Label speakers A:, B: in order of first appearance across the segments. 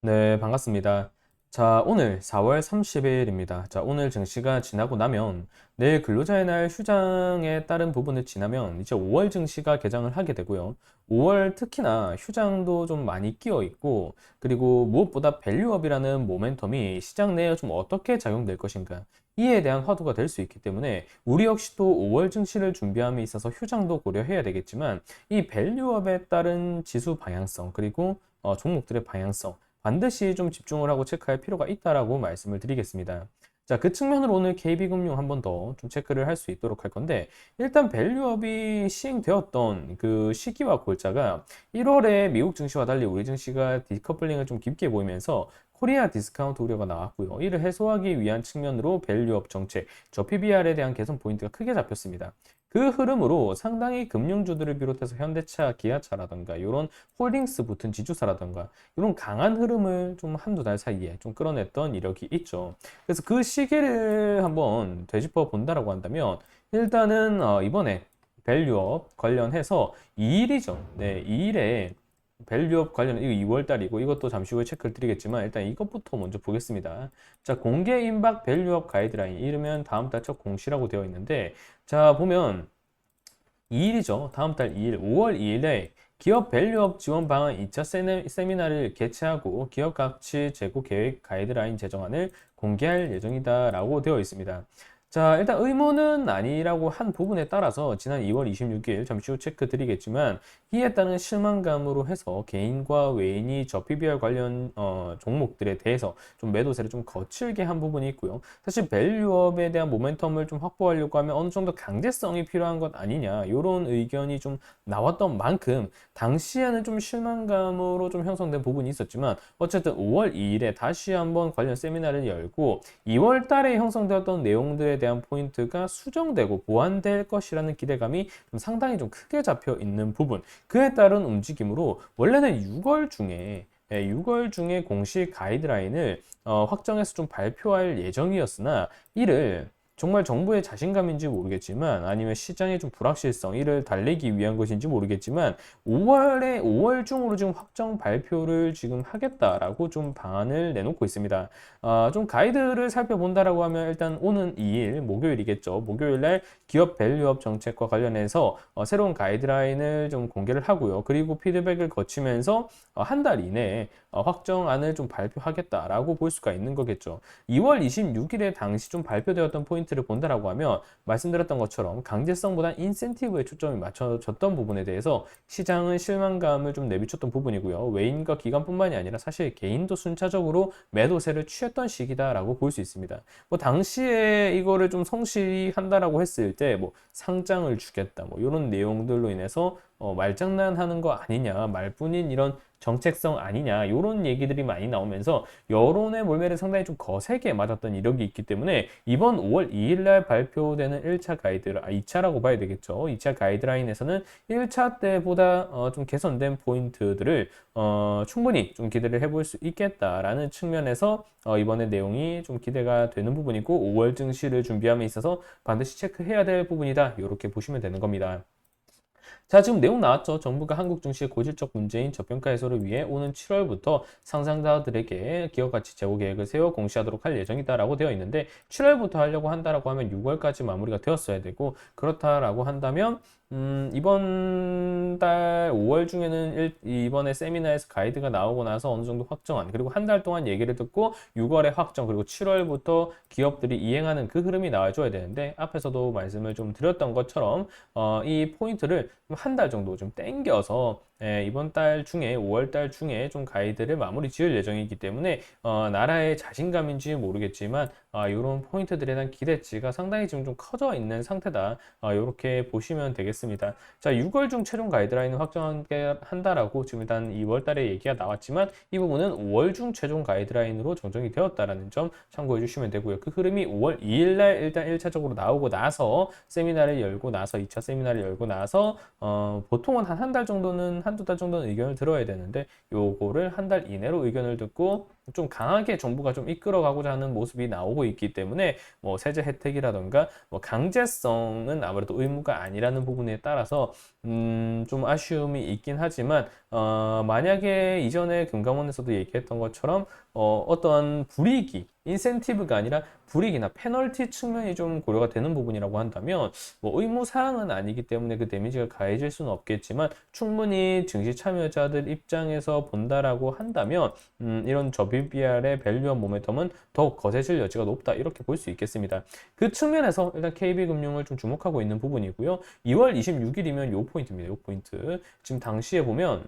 A: 네, 반갑습니다. 자, 오늘 4월 30일입니다. 자, 오늘 증시가 지나고 나면 내일 근로자의 날 휴장에 따른 부분을 지나면 이제 5월 증시가 개장을 하게 되고요. 5월 특히나 휴장도 좀 많이 끼어 있고, 그리고 무엇보다 밸류업이라는 모멘텀이 시장 내에 좀 어떻게 작용될 것인가, 이에 대한 화두가 될 수 있기 때문에 우리 역시도 5월 증시를 준비함에 있어서 휴장도 고려해야 되겠지만, 이 밸류업에 따른 지수 방향성 그리고 종목들의 방향성 반드시 좀 집중을 하고 체크할 필요가 있다라고 말씀을 드리겠습니다. 자, 그 측면으로 오늘 KB금융 한 번 더 좀 체크를 할 수 있도록 할 건데, 일단 밸류업이 시행되었던 그 시기와 골자가 1월에 미국 증시와 달리 우리 증시가 디커플링을 좀 깊게 보이면서 코리아 디스카운트 우려가 나왔고요. 이를 해소하기 위한 측면으로 밸류업 정책, 저 PBR에 대한 개선 포인트가 크게 잡혔습니다. 그 흐름으로 상당히 금융주들을 비롯해서 현대차, 기아차라던가 이런 홀딩스 붙은 지주사라던가 이런 강한 흐름을 좀 한두 달 사이에 좀 끌어냈던 이력이 있죠. 그래서 그 시기를 한번 되짚어 본다라고 한다면 일단은 이번에 밸류업 관련해서 2일이죠. 네, 2일에 밸류업 관련 이거 2월 달이고 이것도 잠시 후에 체크를 드리겠지만 일단 이것부터 먼저 보겠습니다. 자, 공개 임박 밸류업 가이드라인 이르면 다음 달 첫 공시라고 되어 있는데, 자, 보면 2일이죠. 다음 달 2일, 5월 2일에 기업 밸류업 지원 방안 2차 세미나를 개최하고 기업 가치 제고 계획 가이드라인 제정안을 공개할 예정이다라고 되어 있습니다. 자, 일단 의무는 아니라고 한 부분에 따라서 지난 2월 26일 잠시 후 체크 드리겠지만, 이에 따른 실망감으로 해서 개인과 외인이 저 PBR 관련 종목들에 대해서 좀 매도세를 좀 거칠게 한 부분이 있고요. 사실 밸류업에 대한 모멘텀을 좀 확보하려고 하면 어느 정도 강제성이 필요한 것 아니냐, 이런 의견이 좀 나왔던 만큼 당시에는 좀 실망감으로 좀 형성된 부분이 있었지만, 어쨌든 5월 2일에 다시 한번 관련 세미나를 열고 2월 달에 형성되었던 내용들에 대한 포인트가 수정되고 보완될 것이라는 기대감이 좀 상당히 좀 크게 잡혀 있는 부분, 그에 따른 움직임으로 원래는 6월 중에 공식 가이드라인을 확정해서 좀 발표할 예정이었으나, 이를 정말 정부의 자신감인지 모르겠지만 아니면 시장의 좀 불확실성 이를 달래기 위한 것인지 모르겠지만 5월 중으로 지금 확정 발표를 지금 하겠다라고 좀 방안을 내놓고 있습니다. 좀 가이드를 살펴본다라고 하면 일단 오는 2일 목요일이겠죠. 목요일 날 기업 밸류업 정책과 관련해서 새로운 가이드라인을 좀 공개를 하고요. 그리고 피드백을 거치면서 한 달 이내에 확정안을 좀 발표하겠다라고 볼 수가 있는 거겠죠. 2월 26일에 당시 좀 발표되었던 포인트를 본다라고 하면 말씀드렸던 것처럼 강제성보다 인센티브에 초점이 맞춰졌던 부분에 대해서 시장은 실망감을 좀 내비쳤던 부분이고요. 외인과 기관뿐만이 아니라 사실 개인도 순차적으로 매도세를 취했던 시기다라고 볼 수 있습니다. 뭐 당시에 이거를 좀 성실히 한다라고 했을 때 뭐 상장을 주겠다 뭐 이런 내용들로 인해서 말장난하는 거 아니냐, 말뿐인 이런 정책성 아니냐, 이런 얘기들이 많이 나오면서 여론의 몰매를 상당히 좀 거세게 맞았던 이력이 있기 때문에 이번 5월 2일 날 발표되는 1차 가이드, 2차라고 봐야 되겠죠. 2차 가이드라인에서는 1차 때보다 좀 개선된 포인트들을 충분히 좀 기대를 해볼 수 있겠다라는 측면에서 이번에 내용이 좀 기대가 되는 부분이고 5월 증시를 준비함에 있어서 반드시 체크해야 될 부분이다, 이렇게 보시면 되는 겁니다. 자, 지금 내용 나왔죠. 정부가 한국 증시의 고질적 문제인 저평가 해소를 위해 오는 7월부터 상장자들에게 기업 가치 제고 계획을 세워 공시하도록 할 예정이다라고 되어 있는데, 7월부터 하려고 한다라고 하면 6월까지 마무리가 되었어야 되고, 그렇다라고 한다면 이번 달 5월 중에는 이번에 세미나에서 가이드가 나오고 나서 어느 정도 확정한, 그리고 한 달 동안 얘기를 듣고 6월에 확정, 그리고 7월부터 기업들이 이행하는 그 흐름이 나와줘야 되는데, 앞에서도 말씀을 좀 드렸던 것처럼 이 포인트를 한 달 정도 좀 땡겨서 이번 달 중에 5월 달 중에 좀 가이드를 마무리 지을 예정이기 때문에 나라의 자신감인지 모르겠지만 이런 포인트들에 대한 기대치가 상당히 지금 좀 커져 있는 상태다, 이렇게 보시면 되겠습니다. 자, 6월 중 최종 가이드라인을 확정한다라고 지금 일단 2월 달에 얘기가 나왔지만, 이 부분은 5월 중 최종 가이드라인으로 정정이 되었다라는 점 참고해 주시면 되고요. 그 흐름이 5월 2일 날 일단 1차적으로 나오고 나서 세미나를 열고 나서 2차 세미나를 열고 나서 보통은 한 달 정도는, 한두 달 정도는 의견을 들어야 되는데, 요거를 한 달 이내로 의견을 듣고 좀 강하게 정부가 좀 이끌어가고자 하는 모습이 나오고 있기 때문에 뭐 세제 혜택이라던가 뭐 강제성은 아무래도 의무가 아니라는 부분에 따라서 좀 아쉬움이 있긴 하지만 만약에 이전에 금감원에서도 얘기했던 것처럼 어떤 불이익이 인센티브가 아니라 불이익이나 페널티 측면이 좀 고려가 되는 부분이라고 한다면 뭐 의무 사항은 아니기 때문에 그 데미지가 가해질 수는 없겠지만 충분히 증시 참여자들 입장에서 본다라고 한다면 이런 저비비알의 밸류업 모멘텀은 더욱 거세질 여지가 높다 이렇게 볼 수 있겠습니다. 그 측면에서 일단 KB금융을 좀 주목하고 있는 부분이고요. 2월 26일이면 요 포인트입니다. 요 포인트. 지금 당시에 보면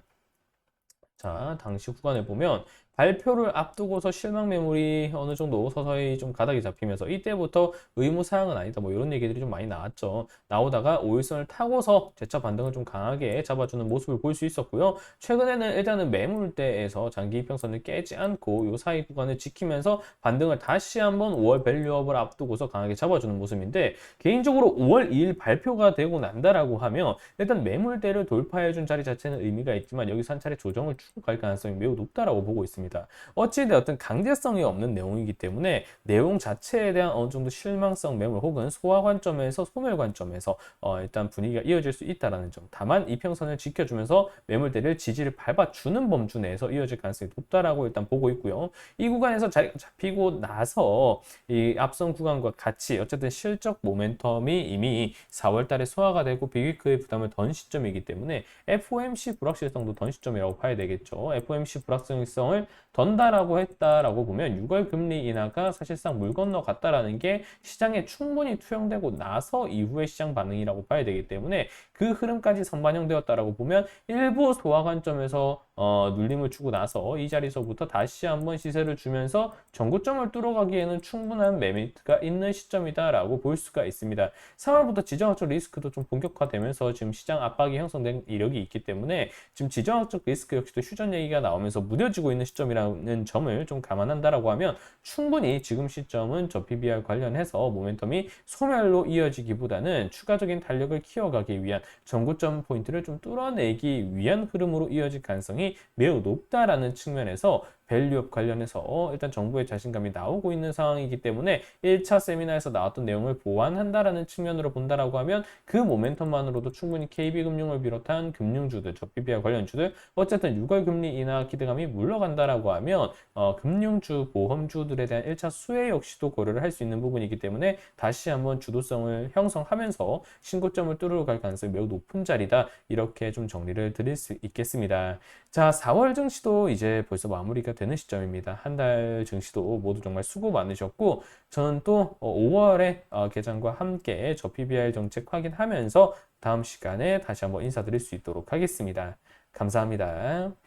A: 자, 당시 구간에 보면 발표를 앞두고서 실망 매물이 어느 정도 서서히 좀 가닥이 잡히면서 이때부터 의무 사항은 아니다 뭐 이런 얘기들이 좀 많이 나왔죠. 나오다가 5일선을 타고서 재차 반등을 좀 강하게 잡아주는 모습을 볼 수 있었고요. 최근에는 일단은 매물대에서 장기 이평선을 깨지 않고 요 사이 구간을 지키면서 반등을 다시 한번 5월 밸류업을 앞두고서 강하게 잡아주는 모습인데 개인적으로 5월 2일 발표가 되고 난다라고 하면 일단 매물대를 돌파해준 자리 자체는 의미가 있지만 여기서 한 차례 조정을 주고 갈 가능성이 매우 높다라고 보고 있습니다. 어찌되었든 강제성이 없는 내용이기 때문에 내용 자체에 대한 어느 정도 실망성 매물 혹은 소화 관점에서 소멸 관점에서 일단 분위기가 이어질 수 있다는 점. 다만 이평선을 지켜주면서 매물대를 지지를 밟아주는 범주 내에서 이어질 가능성이 높다라고 일단 보고 있고요. 이 구간에서 자리가 잡히고 나서 이 앞선 구간과 같이 어쨌든 실적 모멘텀이 이미 4월 달에 소화가 되고 비위크의 부담을 던 시점이기 때문에 FOMC 불확실성도 던 시점이라고 봐야 되겠죠. FOMC 불확실성을 던다라고 했다라고 보면 6월 금리 인하가 사실상 물 건너갔다라는 게 시장에 충분히 투영되고 나서 이후의 시장 반응이라고 봐야 되기 때문에 그 흐름까지 선반영되었다라고 보면 일부 소화 관점에서 눌림을 주고 나서 이 자리서부터 다시 한번 시세를 주면서 전고점을 뚫어가기에는 충분한 매매가 있는 시점이다라고 볼 수가 있습니다. 3월부터 지정학적 리스크도 좀 본격화되면서 지금 시장 압박이 형성된 이력이 있기 때문에 지금 지정학적 리스크 역시도 휴전 얘기가 나오면서 무뎌지고 있는 시점이라는 점을 좀 감안한다라고 하면 충분히 지금 시점은 저 PBR 관련해서 모멘텀이 소멸로 이어지기보다는 추가적인 탄력을 키워가기 위한 전고점 포인트를 좀 뚫어내기 위한 흐름으로 이어질 가능성이 매우 높다라는 측면에서 밸류업 관련해서 일단 정부의 자신감이 나오고 있는 상황이기 때문에 1차 세미나에서 나왔던 내용을 보완한다라는 측면으로 본다라고 하면 그 모멘텀만으로도 충분히 KB금융을 비롯한 금융주들, 저 PBR 관련주들 어쨌든 6월 금리 인하 기대감이 물러간다라고 하면 금융주, 보험주들에 대한 1차 수혜 역시도 고려를 할 수 있는 부분이기 때문에 다시 한번 주도성을 형성하면서 신고점을 뚫으러 갈 가능성이 매우 높은 자리다 이렇게 좀 정리를 드릴 수 있겠습니다. 자, 4월 증시도 이제 벌써 마무리가 되는 시점입니다. 한 달 증시도 모두 정말 수고 많으셨고 저는 또 5월에 개장과 함께 저 PBR 정책 확인하면서 다음 시간에 다시 한번 인사드릴 수 있도록 하겠습니다. 감사합니다.